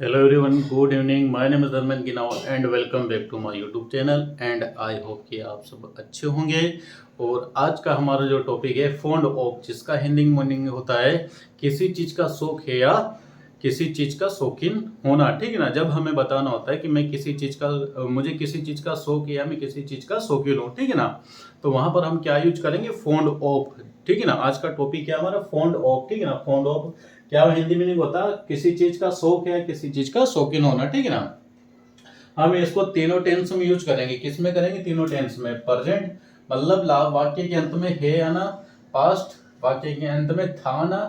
Hello everyone, good evening. My name is Dharmen Ginao and welcome back to my YouTube channel and I hope कि आप सब अच्छे होंगे। और आज का हमारा जो टॉपिक है फॉन्ड ऑफ, जिसका हिंदी मीनिंग होता है किसी चीज़ का शौक है या किसी चीज़ का शौकीन होना। ठीक है ना। जब हमें बताना होता है कि मैं किसी चीज़ का मुझे किसी चीज़ का शौक है या मैं किसी चीज़ का शौकीन हूँ, ठीक है ना, तो वहाँ पर हम क्या यूज करेंगे, फॉन्ड ऑफ। ठीक है ना। आज का टॉपिक क्या हमारा, फॉन्ड ऑफ। ठीक है ना। फॉन्ड ऑफ क्या हिंदी मीनिंग होता है, किसी चीज का शौक है, किसी चीज का शौकीन होना। ठीक है ना। हम इसको तीनों टेंस में यूज करेंगे। किस में करेंगे, तीनों टेंस में। प्रेजेंट मतलब वाक्य के अंत में है आना, पास्ट वाक्य के अंत में था आना,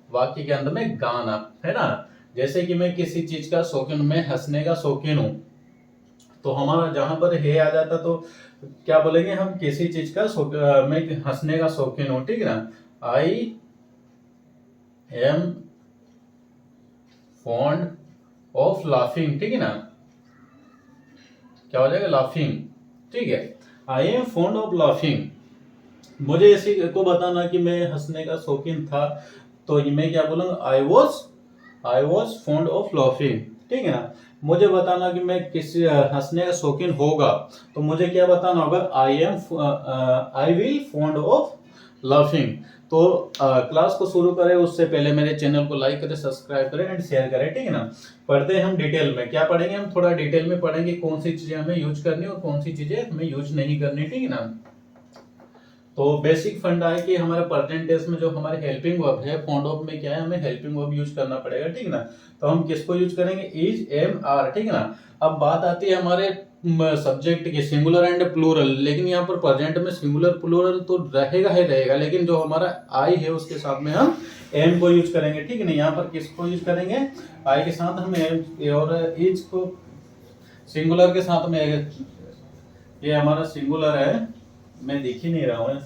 वाक्य के अंत में गाना, है ना। जैसे कि मैं किसी चीज का शौकीन, मैं हंसने का शौकीन हूँ, तो हमारा जहां पर है आ जाता तो क्या बोलेंगे हम, किसी चीज का मैं हंसने का शौकीन हूँ। ठीक है ना। आई एम फॉन्ड ऑफ लाफिंग। ठीक है ना। क्या हो जाएगा, लाफिंग। ठीक है। I am fond of laughing. मुझे इसी को बताना कि मैं हंसने का शौकीन था, तो ये मैं क्या बोलूंगा, आई वॉज फॉन्ड ऑफ लाफिंग। ठीक है ना। मुझे बताना कि मैं किसी हंसने का शौकीन होगा, तो मुझे क्या बताना होगा, I will fond of laughing. तो क्लास को शुरू करें उससे पहले मेरे चैनल को लाइक करें, सब्सक्राइब करें एंड शेयर करें। ठीक है ना। पढ़ते हैं हम डिटेल में। क्या पढ़ेंगे हम, थोड़ा डिटेल में पढ़ेंगे कौन सी चीजें हमें यूज करनी और कौन सी चीजें हमें यूज नहीं करनी। ठीक है ना। तो बेसिक फंडा है कि हमारे प्रेजेंट टेंस में जो हमारे हेल्पिंग वर्ब है, फॉन्ड ऑफ में क्या है, हमें हेल्पिंग वर्ब यूज करना पड़ेगा। ठीक है ना। तो हम किसको यूज करेंगे, इज, एम, आर। ठीक है ना। अब बात आती है हमारे सब्जेक्ट की, सिंगुलर एंड प्लूरल। लेकिन यहाँ पर प्रेजेंट में सिंगुलर प्लूरल तो रहेगा ही रहेगा, लेकिन जो हमारा आई है उसके साथ में हम एम को यूज करेंगे। ठीक है ना। यहाँ पर किसको यूज करेंगे, आई के साथ हम एम, और इज को सिंगुलर के साथ में, ये हमारा सिंगुलर है, मैं देख ही नहीं रहा हूँ,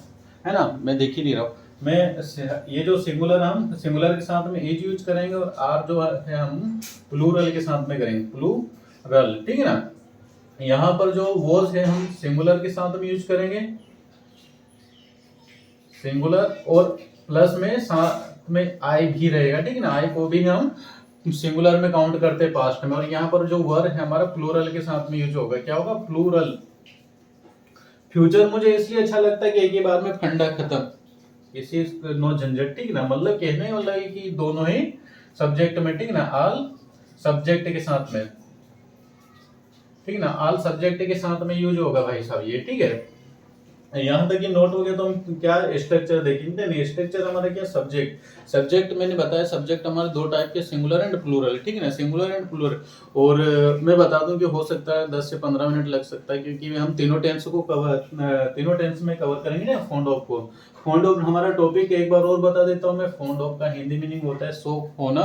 है ना, मैं देख ही नहीं रहा हूँ। ये जो सिंगुलर, हम सिंगुलर के साथ में एज यूज करेंगे और आर जो है हम प्लूरल के साथ में करेंगे, प्लूरल। ठीक है ना। यहाँ पर जो वॉज है हम सिंगुलर के साथ में यूज करेंगे, सिंगुलर, और प्लस में साथ में आई भी रहेगा। ठीक है ना। आई को भी हम सिंगुलर में काउंट करते हैं पास्ट में। और यहाँ पर जो वर्ड है हमारा प्लूरल के साथ में यूज होगा, क्या होगा, प्लूरल। फ्यूचर मुझे इसलिए अच्छा लगता है कि एक ही बार में फंडा खत्म, इसी नो झंझट। ठीक ना। मतलब कहने वाला है कि दोनों ही सब्जेक्ट में, ठीक ना, ऑल सब्जेक्ट के साथ में, ठीक ना, ऑल सब्जेक्ट के साथ में यूज होगा भाई साहब ये। ठीक है। यहां तक ये नोट हो गया, तो हम क्या स्ट्रक्चर देखेंगे, नहीं स्ट्रक्चर हमारा क्या, सब्जेक्ट। सब्जेक्ट मैंने बताया, सब्जेक्ट हमारे दो टाइप के, सिंगुलर एंड प्लूरल। ठीक है ना, सिंगुलर एंड प्लूरल। और मैं बता दूं कि हो सकता है 10 से 15 मिनट लग सकता है, क्योंकि हम तीनों टेंस को तीनों टेंस में कवर करेंगे ना, फॉन्ड ऑफ को। फॉन्ड ऑफ हमारा टॉपिक एक बार और बता देता हूँ मैं। फॉन्ड ऑफ का हिंदी मीनिंग होता है शौक होना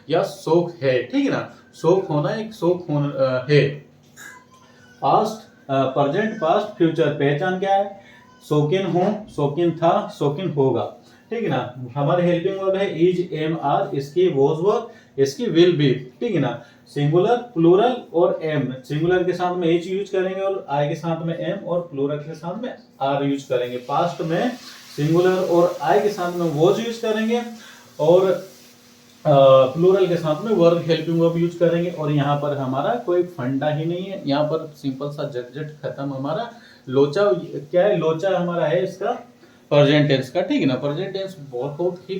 या शौक है। ठीक है ना। शौक होना, एक शौक होना है। Past, present, past, future. पहचान क्या है, शौकीन हूं, शौकीन था, शौकीन होगा। ठीक है ना। हमारे हेल्पिंग वर्ब है इज, एम, आर, इसकी वॉज वर्ब, इसकी विल बी। ठीक है ना। सिंगुलर, प्लूरल और एम। सिंगुलर के साथ में एच यूज करेंगे और आई के साथ में एम, और प्लूरल के साथ में आर यूज करेंगे। पास्ट में सिंगुलर और आई के साथ में वॉज यूज करेंगे, और प्लूरल के साथ में वर्ब, हेल्पिंग वर्ब यूज करेंगे। और यहाँ पर हमारा कोई फंडा ही नहीं है, यहाँ पर सिंपल सा झटझट खत्म हमारा। लोचा क्या है, लोचा हमारा है इसका प्रेजेंट टेंस का। ठीक है ना। प्रेजेंट टेंस बहुत ही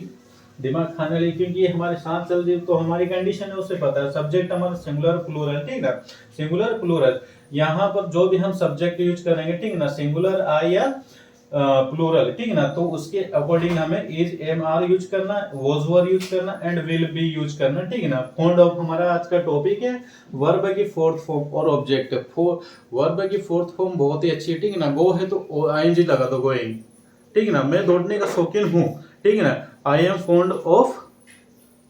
दिमाग खाने वाली, क्योंकि ये हमारे साथ चल रही, तो हमारी कंडीशन है उससे पता है। सब्जेक्ट हमारा सिंगुलर प्लूरल। ठीक है ना। सिंगुलर प्लूरल, यहाँ पर जो भी हम सब्जेक्ट यूज करेंगे, ठीक है ना, सिंगुलर आई या प्लूरल, ठीक है ना, तो उसके अकॉर्डिंग हमें इज, एम, आर यूज करना, वॉज वर यूज करना एंड विल बी यूज करना। ठीक है ना। फॉन्ड ऑफ हमारा आज का टॉपिक है। वर्ब की फोर्थ फॉर्म और ऑब्जेक्ट। वर्ब की फोर्थ फॉर्म बहुत ही अच्छी है। ठीक है ना। गो है तो आईएनजी लगा दो, गोइंग। ठीक है ना। मैं दौड़ने का शौकीन हूँ। ठीक है ना। आई एम फॉन्ड ऑफ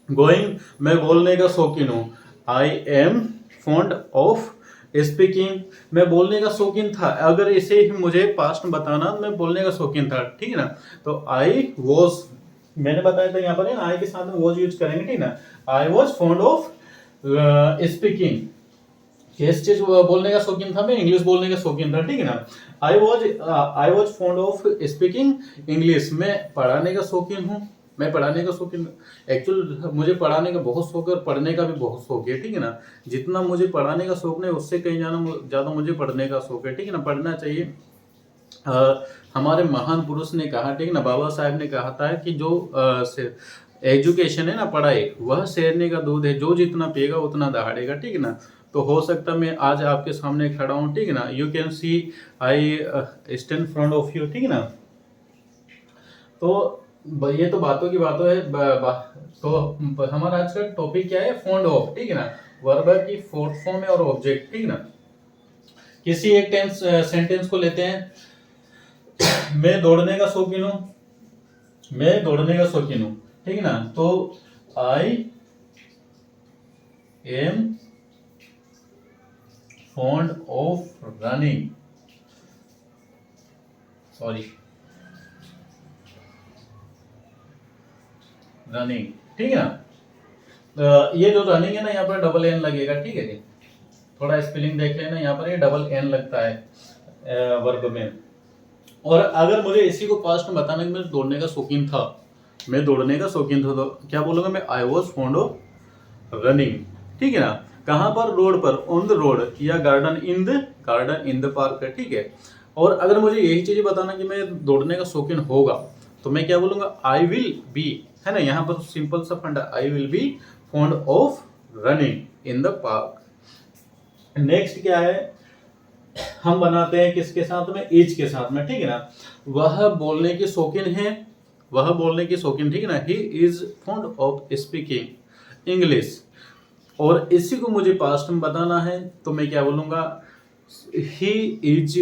गोइंग, मैं बोलने का शौकीन हूँ। आई एम फॉन्ड ऑफ स्पीकिंग, मैं बोलने का शौकीन था। अगर इसे ही मुझे पास्ट में बताना, मैं बोलने का शौकीन था। ठीक है ना। तो आई वॉज, मैंने बताया था यहाँ पर आई के साथ में वॉज यूज करेंगे। ठीक है ना। आई वॉज फॉन्ड ऑफ स्पीकिंग, किस चीज बोलने का शौकीन था, मैं इंग्लिश बोलने का शौकीन था। ठीक है ना। आई was fond of speaking English, मैं पढ़ाने का शौकीन हूँ। मैं पढ़ाने का शौकीन, एक्चुअल मुझे पढ़ाने का बहुत शौक है और पढ़ने का भी बहुत शौक है, ठीक है ना। जितना मुझे पढ़ाने का शौक नहीं, उससे कहीं ज़्यादा मुझे पढ़ने का शौक है, ठीक है ना। पढ़ना चाहिए। हमारे महान पुरुष ने कहा, ठीक है ना, बाबा साहब ने कहा था कि जो एजुकेशन है ना, पढ़ाई, वह शेरनी का दूध है, जो जितना पिएगा उतना दहाड़ेगा, ठीक है ना। तो हो सकता है मैं आज आपके सामने खड़ा हूँ, ठीक है ना। You can see I stand front of you, ठीक है ना। तो ये तो बातों की बातों है। तो हमारा आज का टॉपिक क्या है, फॉन्ड ऑफ, ठीक है ना। वर्ब की फोर्थ फॉर्म है और ऑब्जेक्ट, ठीक है ना। किसी एक सेंटेंस को लेते हैं। मैं दौड़ने का शौकीन हूँ, मैं दौड़ने का शौकीन हूँ, ठीक है ना। तो आई am fond of running, sorry running, ठीक है ना। ये जो रनिंग है ना, यहाँ पर डबल एन लगेगा, ठीक है जी। थोड़ा स्पेलिंग देख लेना, यहाँ पर ये डबल एन लगता है वर्ब में। और अगर मुझे इसी को पास्ट में बताना कि मैं दौड़ने का शौकीन था, मैं दौड़ने का शौकीन था, तो क्या बोलूंगा मैं, आई वॉज फॉन्ड ऑफ रनिंग, ठीक है ना। कहाँ पर, रोड पर, ऑन द रोड, या गार्डन इन द पार्क, ठीक है। और अगर मुझे यही चीजें बताना कि मैं दौड़ने का शौकीन होगा, तो मैं क्या बोलूंगा, आई विल बी, है ना। यहाँ पर सिंपल सा फंडा, आई will be fond of running in the park. Next क्या है, हम बनाते हैं किसके साथ में, इज के साथ में, ठीक है ना। वह बोलने की शौकीन है, वह बोलने की शौकीन, ठीक है ना। He is fond of speaking English. और इसी को मुझे पास्ट में बताना है, तो मैं क्या बोलूंगा, ही इज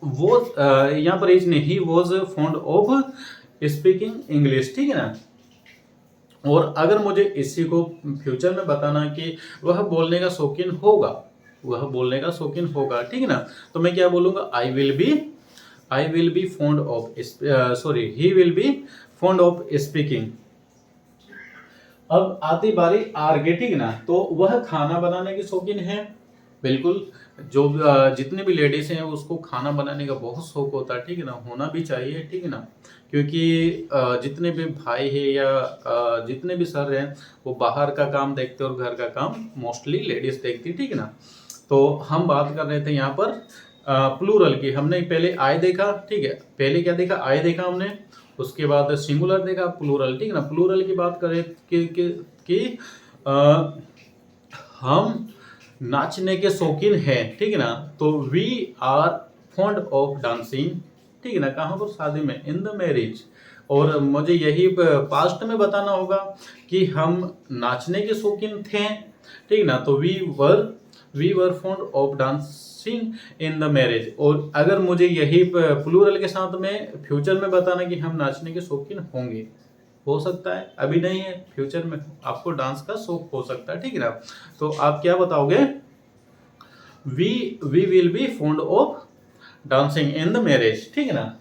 वो, यहाँ पर इज नहीं, he was fond of speaking English, ठीक है ना। और अगर मुझे इसी को फ्यूचर में बताना कि वह बोलने का शौकीन होगा, वह बोलने का शौकीन होगा, ठीक है ना। तो मैं क्या बोलूंगा, आई will be fond of, sorry, he will be fond of speaking. अब आती बारी आर की, ठीक है ना। तो वह खाना बनाने की शौकीन है, बिल्कुल। जो जितने भी लेडीज हैं उसको खाना बनाने का बहुत शौक होता है, ठीक है ना, होना भी चाहिए, ठीक है ना। क्योंकि जितने भी भाई है या जितने भी सर हैं, वो बाहर का काम देखते हैं और घर का काम मोस्टली लेडीज देखती, ठीक है ना। तो हम बात कर रहे थे यहाँ पर प्लूरल की। हमने पहले आई देखा, ठीक है, पहले क्या देखा, आई देखा हमने, उसके बाद सिंगुलर देखा, प्लूरल, ठीक है ना। प्लूरल की बात करें कि हम नाचने के शौकीन हैं, ठीक है ना। तो we are fond of dancing, ठीक है ना। कहाँ पर, शादी में, इन द मैरिज। और मुझे यही पास्ट में बताना होगा कि हम नाचने के शौकीन थे, ठीक है ना। तो we were fond of dancing in the marriage. और अगर मुझे यही प्लूरल के साथ में फ्यूचर में बताना कि हम नाचने के शौकीन होंगे, हो सकता है, अभी नहीं है, फ्यूचर में आपको डांस का शौक हो सकता है, ठीक है ना। तो आप क्या बताओगे, we will be fond of dancing in the marriage, ठीक है ना।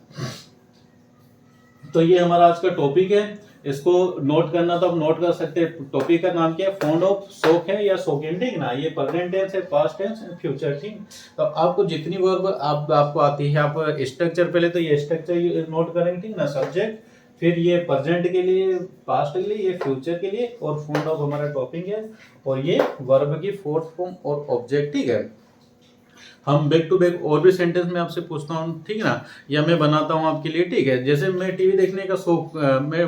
तो ये हमारा आज का टॉपिक है, इसको नोट करना तो आप नोट कर सकते हैं। टॉपिक का नाम क्या है, फॉन्ड ऑफ, शौक है या शौकीन, ठीक है ना। ये प्रेजेंट टेंस है, पास्ट टेंस, फ्यूचर, ठीक। तो आपको जितनी वर्ब आपको आती है, आप स्ट्रक्चर, पहले तो ये स्ट्रक्चर नोट करेंगे, ठीक ना। सब्जेक्ट, फिर ये प्रेजेंट के लिए, पास्ट के लिए, ये फ्यूचर के लिए, और फॉन्ड ऑफ हमारा टॉपिक है, और ये वर्ब की फोर्थ फॉर्म और ऑब्जेक्ट, ठीक है। हम बैक टू बैक और भी सेंटेंस में आपसे पूछता हूँ, ठीक है ना, या मैं बनाता हूँ आपके लिए, ठीक है। जैसे मैं टीवी देखने का शौक,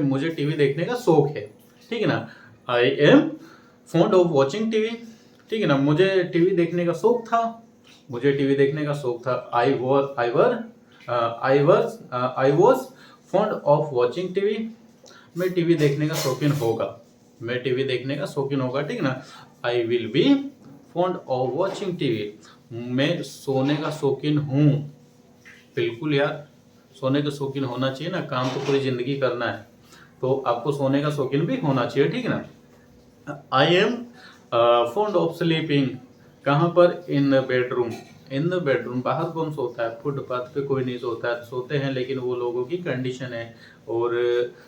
मुझे टीवी देखने का शौक है, ठीक है ना। आई am fond of watching TV, ठीक है ना। मुझे टीवी देखने का शौक था, मुझे टीवी देखने का शौक था। आई was fond of watching TV. मैं टीवी देखने का शौकीन होगा, मैं टीवी देखने का शौकीन होगा, ठीक है ना। I will be fond of watching TV. मैं सोने का शौकीन हूँ, बिल्कुल यार, सोने का शौकीन होना चाहिए ना, काम तो पूरी जिंदगी करना है, तो आपको सोने का शौकीन भी होना चाहिए, ठीक है ना। आई एम फॉन्ड ऑफ स्लीपिंग, कहाँ पर, in the bedroom, in the bedroom. बाहर कौन सोता है, फुटपाथ पे कोई नहीं सोता है, सोते हैं, लेकिन वो लोगों की कंडीशन है। और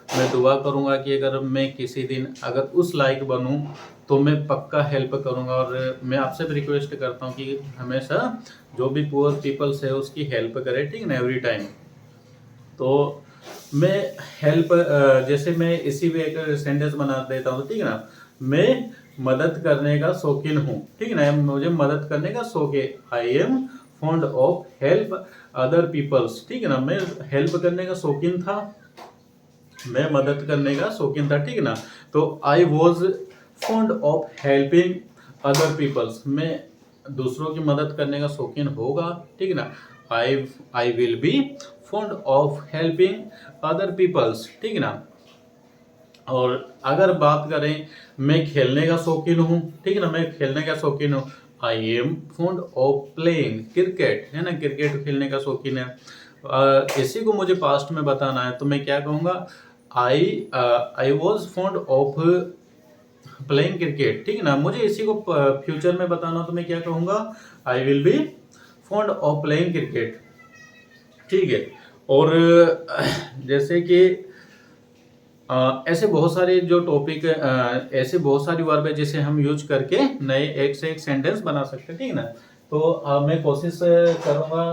मैं दुआ करूँगा कि अगर मैं किसी दिन अगर उस लायक बनूँ, तो मैं पक्का हेल्प करूँगा। और मैं आपसे भी रिक्वेस्ट करता हूँ कि हमेशा जो भी पुअर पीपल्स है उसकी हेल्प करें, ठीक है ना, एवरी टाइम। तो मैं हेल्प, जैसे मैं इसी में एक सेंटेंस बना देता हूँ, ठीक है ना, मैं मदद करने का शौकीन हूँ, ठीक है ना, मुझे मदद करने का शौक है। I am fond of help other peoples, ठीक है ना, मैं हेल्प करने का शौकीन था, मैं मदद करने का शौकीन था, ठीक है ना। तो I was fond of helping other peoples, मैं दूसरों की मदद करने का शौकीन होगा, ठीक है ना। I will be fond of helping other peoples, ठीक है ना। और अगर बात करें मैं खेलने का शौकीन हूँ, ठीक है ना, मैं खेलने का शौकीन हूँ। आई am fond of playing cricket, है ना, क्रिकेट खेलने का शौकीन है। इसी को मुझे पास्ट में बताना है तो मैं क्या कहूँगा, आई was fond of playing cricket, ठीक है ना। मुझे इसी को फ्यूचर में बताना तो मैं क्या कहूँगा, आई will be fond of playing cricket, ठीक है। और जैसे कि ऐसे बहुत सारे जो टॉपिक, ऐसे बहुत सारी वर्ब है जिसे हम यूज करके नए एक से एक सेंटेंस बना सकते हैं, ठीक है ना। तो मैं कोशिश करूंगा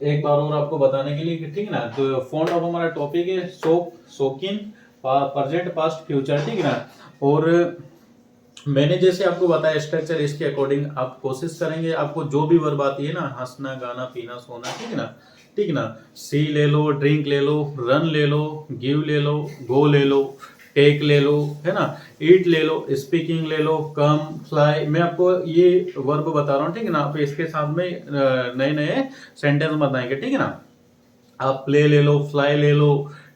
एक बार और आपको बताने के लिए कि, ठीक है ना, तो फॉन्ड ऑफ हमारा टॉपिक है शौक, शौकीन, प्रेजेंट, पास्ट, फ्यूचर, ठीक है ना। और मैंने जैसे आपको बताया स्ट्रक्चर, इसके अकॉर्डिंग आप कोशिश करेंगे, आपको जो भी वर्ब आती है ना, हंसना, गाना, पीना, सोना, ठीक है ना, ठीक है ना, सी ले लो, ड्रिंक ले लो, रन ले लो, गिव ले लो, गो ले लो, टेक ले लो, है ना, ईट ले लो, स्पीकिंग ले लो, कम, फ्लाई, मैं आपको ये वर्ब बता रहा हूँ, ठीक है ना। आप इसके साथ में नए नए सेंटेंस बताएंगे, ठीक है ना। आप प्ले ले लो, फ्लाई ले लो,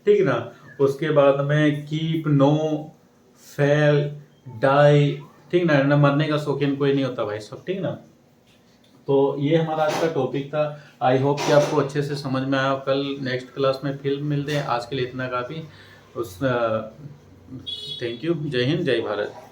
ठीक है ना। उसके बाद में कीप, नो, फेल, डाई, ठीक ना, ना मरने का शौकीन कोई नहीं होता भाई सब, ठीक ना। तो ये हमारा आज का टॉपिक था। आई होप कि आपको अच्छे से समझ में आया। कल नेक्स्ट क्लास में फिर मिलते हैं। आज के लिए इतना काफ़ी। उस थैंक यू। जय हिंद, जय भारत।